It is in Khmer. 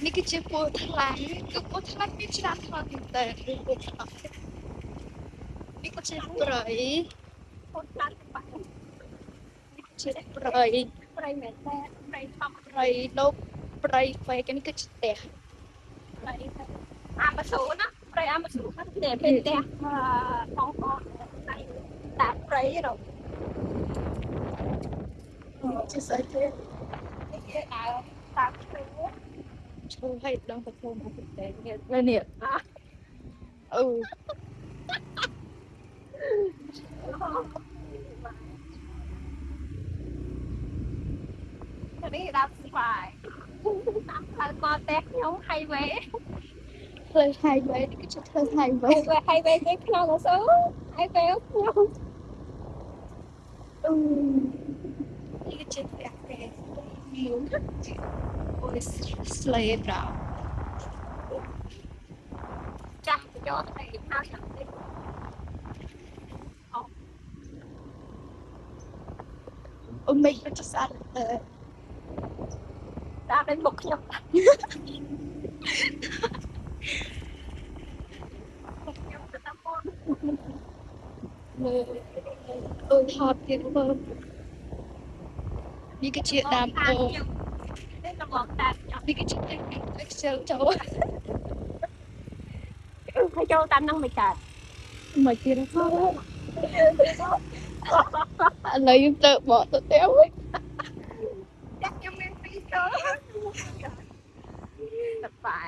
នេះគឺជាពណ៌ថ្លាគឺពណ៌ថ្លាមានច្រើនថ្លាមែនតើគឺពណ៌ថ្លានេះក៏ជាប្រៃពណ៌ថ្លាបាក់នេះគឺជាប្រៃប្រៃមែនតើប្រៃធម្មប្រៃលោកប្រៃហ្វេកនេះគឺជាផ្ទះប្រៃអាម៉ាហ្សូនណាប្រៃអាម៉ាហ្សូនហ្នឹងតែពេលផ្ទះបងប្អូនតែតាប្រៃនោះជាស្អីទេនេះគេដើរតាមឈើឈើឲ្យដឹងទៅខ្លួនមកទេនេះអូនេះដាប់ស្វាយតាមផ្លូវមកផ្ទះខ្ញុំ highway ផ្លូវ highway នេះគឺជាផ្លូវ highway highway គេក្នុងអសូ highway ខ្ញុំនេះគឺជាផ្ទះគេមានអូយស្លេប្រោចាស់យកទៅហៅចាំតិចអូមេឃទៅស្អាតតាមđếnមុខខ្ញុំខ្ញុំទៅតាមមុខលើអូយថតទៀតមើលនេះគឺជាដើមអូនេះក៏មកតាមនេះគឺជា Excel ចូលហើយចូលតាមនឹងមិនកើតមកទៀតឥឡូវយើងទៅបកទៅផ្ទះវិញខ្ញុំមានពីរចូលតែប៉ែ